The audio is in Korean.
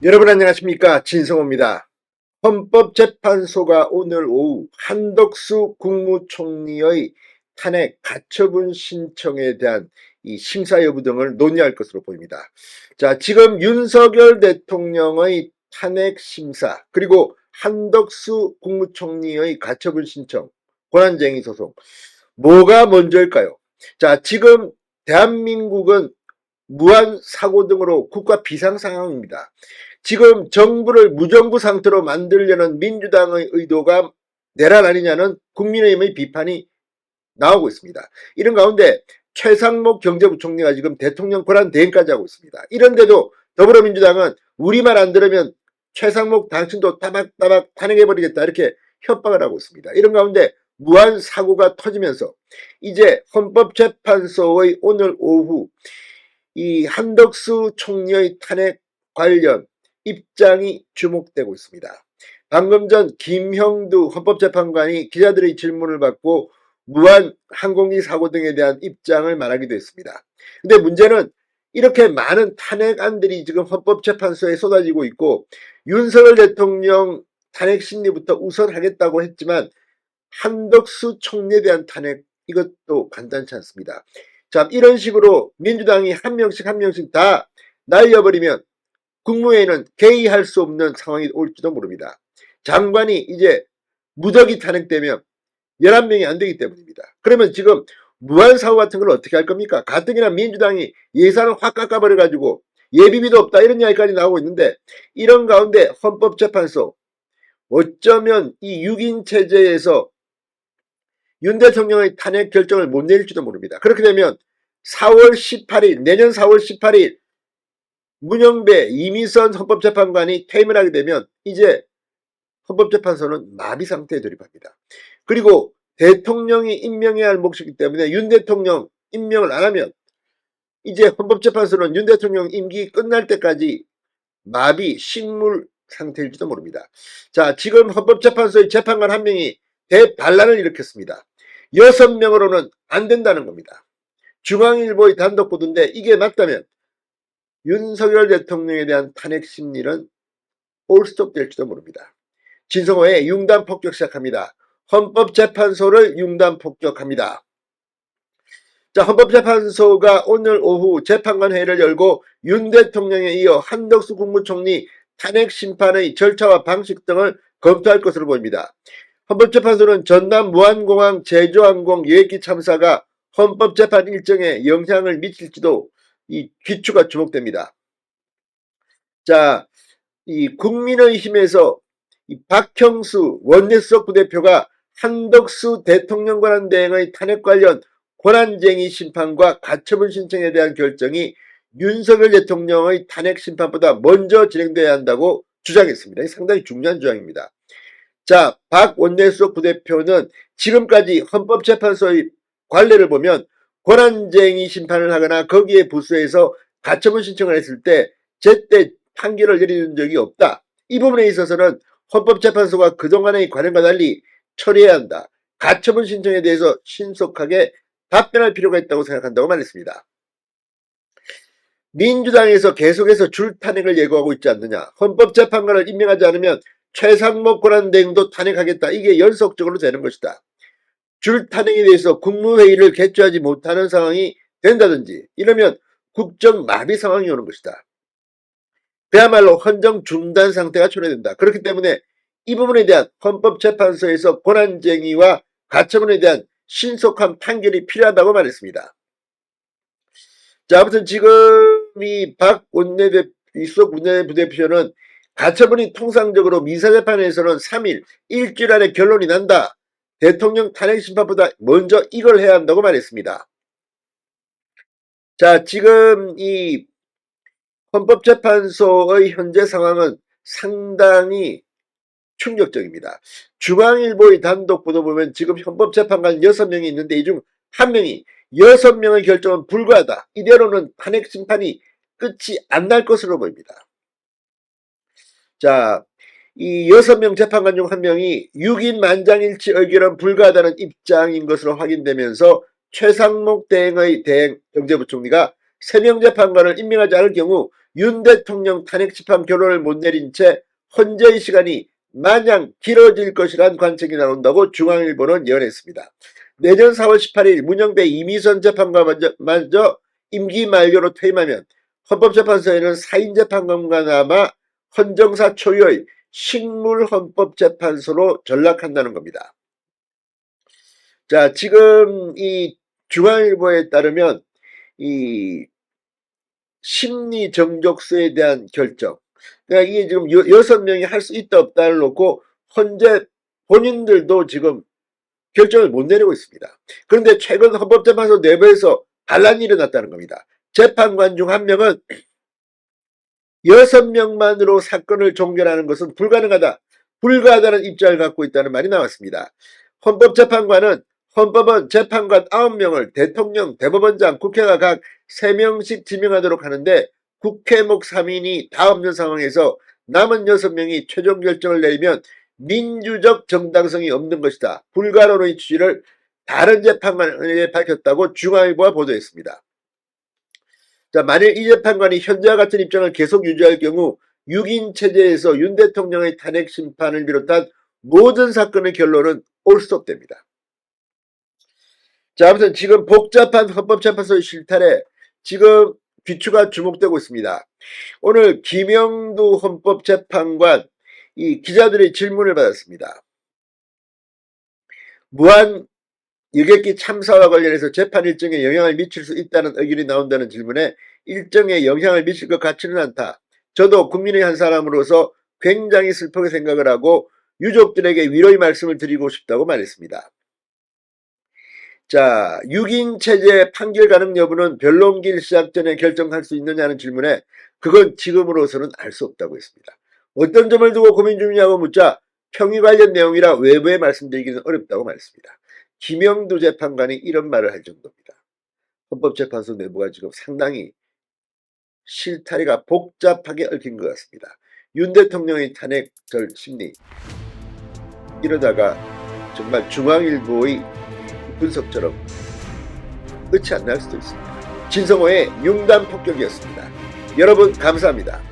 여러분 안녕하십니까, 진성호입니다. 헌법재판소가 오늘 오후 한덕수 국무총리의 탄핵 가처분 신청에 대한 이 심사 여부 등을 논의할 것으로 보입니다. 자, 지금 윤석열 대통령의 탄핵 심사 그리고 한덕수 국무총리의 가처분 신청, 권한쟁의 소송, 뭐가 먼저일까요? 자, 지금 대한민국은 무한 사고 등으로 국가 비상 상황입니다. 지금 정부를 무정부 상태로 만들려는 민주당의 의도가 내란 아니냐는 국민의힘의 비판이 나오고 있습니다. 이런 가운데 최상목 경제부총리가 지금 대통령 권한 대행까지 하고 있습니다. 이런데도 더불어민주당은 우리말 안 들으면 최상목 당신도 따박따박 탄핵해버리겠다 이렇게 협박을 하고 있습니다. 이런 가운데 무한 사고가 터지면서 이제 헌법재판소의 오늘 오후 이 한덕수 총리의 탄핵 관련 입장이 주목되고 있습니다. 방금 전 김형두 헌법재판관이 기자들의 질문을 받고 무한 항공기 사고 등에 대한 입장을 말하기도 했습니다. 근데 문제는 이렇게 많은 탄핵안들이 지금 헌법재판소에 쏟아지고 있고 윤석열 대통령 탄핵 심리부터 우선하겠다고 했지만 한덕수 총리에 대한 탄핵 이것도 간단치 않습니다. 자, 이런 식으로 민주당이 한 명씩 다 날려버리면 국무회의는 개의할 수 없는 상황이 올지도 모릅니다. 장관이 이제 무더기 탄핵되면 11명이 안 되기 때문입니다. 그러면 지금 무한사고 같은 걸 어떻게 할 겁니까? 가뜩이나 민주당이 예산을 확 깎아버려가지고 예비비도 없다 이런 이야기까지 나오고 있는데 이런 가운데 헌법재판소 어쩌면 이 6인 체제에서 윤 대통령의 탄핵 결정을 못 내릴지도 모릅니다. 그렇게 되면 4월 18일 내년 4월 18일 문영배 이미선 헌법재판관이 퇴임을 하게 되면 이제 헌법재판소는 마비 상태에 돌입합니다. 그리고 대통령이 임명해야 할 몫이기 때문에 윤 대통령 임명을 안 하면 이제 헌법재판소는 윤 대통령 임기 끝날 때까지 마비 식물 상태일지도 모릅니다. 자, 지금 헌법재판소의 재판관 한 명이 대반란을 일으켰습니다. 6명으로는 안 된다는 겁니다. 중앙일보의 단독 보도인데 이게 맞다면 윤석열 대통령에 대한 탄핵 심리는 올스톱 될지도 모릅니다. 진성호의 융단 폭격 시작합니다. 헌법재판소를 융단 폭격합니다. 자, 헌법재판소가 오늘 오후 재판관 회의를 열고 윤 대통령에 이어 한덕수 국무총리 탄핵 심판의 절차와 방식 등을 검토할 것으로 보입니다. 헌법재판소는 전남 무안공항 제주항공 여객기 참사가 헌법재판 일정에 영향을 미칠지도 이 귀추가 주목됩니다. 자, 이 국민의힘에서 이 박형수 원내수석 부대표가 한덕수 대통령 권한 대행의 탄핵 관련 권한쟁의 심판과 가처분 신청에 대한 결정이 윤석열 대통령의 탄핵 심판보다 먼저 진행돼야 한다고 주장했습니다. 상당히 중요한 주장입니다. 자, 박 원내수석 부대표는 지금까지 헌법재판소의 관례를 보면 권한쟁의 심판을 하거나 거기에 부수해서 가처분 신청을 했을 때 제때 판결을 내리는 적이 없다. 이 부분에 있어서는 헌법재판소가 그동안의 관행과 달리 처리해야 한다. 가처분 신청에 대해서 신속하게 답변할 필요가 있다고 생각한다고 말했습니다. 민주당에서 계속해서 줄탄핵을 예고하고 있지 않느냐. 헌법재판관을 임명하지 않으면 최상목 권한대행도 탄핵하겠다. 이게 연속적으로 되는 것이다. 줄탄핵에 대해서 국무회의를 개최하지 못하는 상황이 된다든지 이러면 국정 마비 상황이 오는 것이다. 그야말로 헌정 중단 상태가 초래된다. 그렇기 때문에 이 부분에 대한 헌법재판소에서 권한쟁의와 가처분에 대한 신속한 판결이 필요하다고 말했습니다. 자, 아무튼 지금 이 박 원내수석 원내부대표는 가처분이 통상적으로 민사재판에서는 3일, 일주일 안에 결론이 난다. 대통령 탄핵 심판보다 먼저 이걸 해야 한다고 말했습니다. 자, 지금 이 헌법재판소의 현재 상황은 상당히 충격적입니다. 중앙일보의 단독 보도 보면 지금 헌법재판관 6명이 있는데 이 중 1명이 6명의 결정은 불가하다. 이대로는 탄핵 심판이 끝이 안 날 것으로 보입니다. 자, 이 6명 재판관 중 1명이 6인 만장일치 의결은 불가하다는 입장인 것으로 확인되면서 최상목 대행의 대행 경제부총리가 3명 재판관을 임명하지 않을 경우 윤 대통령 탄핵 집행 결론을 못 내린 채 헌재의 시간이 마냥 길어질 것이란 관측이 나온다고 중앙일보는 예언했습니다. 내년 4월 18일 문영배 이미선 재판관 먼저 임기 만료로 퇴임하면 헌법재판소에는 4인 재판관과 남아 헌정사 초유의 식물헌법재판소로 전락한다는 겁니다. 자, 지금 이 중앙일보에 따르면 이 심리정족수에 대한 결정, 그러니까 이게 지금 6명이 할 수 있다 없다를 놓고 헌재 본인들도 지금 결정을 못 내리고 있습니다. 그런데 최근 헌법재판소 내부에서 반란이 일어났다는 겁니다. 재판관 중 한 명은 6명만으로 사건을 종결하는 것은 불가하다는 입장을 갖고 있다는 말이 나왔습니다. 헌법재판관은 헌법은 재판관 9명을 대통령, 대법원장, 국회가 각 3명씩 지명하도록 하는데 국회목 3인이 다 없는 상황에서 남은 6명이 최종 결정을 내리면 민주적 정당성이 없는 것이다. 불가로의 취지를 다른 재판관에 밝혔다고 중앙일보가 보도했습니다. 자, 만일 이 재판관이 현재와 같은 입장을 계속 유지할 경우 6인 체제에서 윤 대통령의 탄핵 심판을 비롯한 모든 사건의 결론은 올스톱됩니다. 자, 아무튼 지금 복잡한 헌법재판소의 실타래 지금 귀추가 주목되고 있습니다. 오늘 김영두 헌법재판관 이 기자들의 질문을 받았습니다. 무한 여객기 참사와 관련해서 재판 일정에 영향을 미칠 수 있다는 의견이 나온다는 질문에 일정에 영향을 미칠 것 같지는 않다. 저도 국민의 한 사람으로서 굉장히 슬프게 생각을 하고 유족들에게 위로의 말씀을 드리고 싶다고 말했습니다. 자, 6인 체제 판결 가능 여부는 변론길 시작 전에 결정할 수 있느냐는 질문에 그건 지금으로서는 알 수 없다고 했습니다. 어떤 점을 두고 고민 중이냐고 묻자 평의 관련 내용이라 외부에 말씀드리기는 어렵다고 말했습니다. 김영두 재판관이 이런 말을 할 정도입니다. 헌법재판소 내부가 지금 상당히 실타래가 복잡하게 얽힌 것 같습니다. 윤 대통령의 탄핵절 심리, 이러다가 정말 중앙일보의 분석처럼 끝이 안 날 수도 있습니다. 진성호의 융단 폭격이었습니다. 여러분 감사합니다.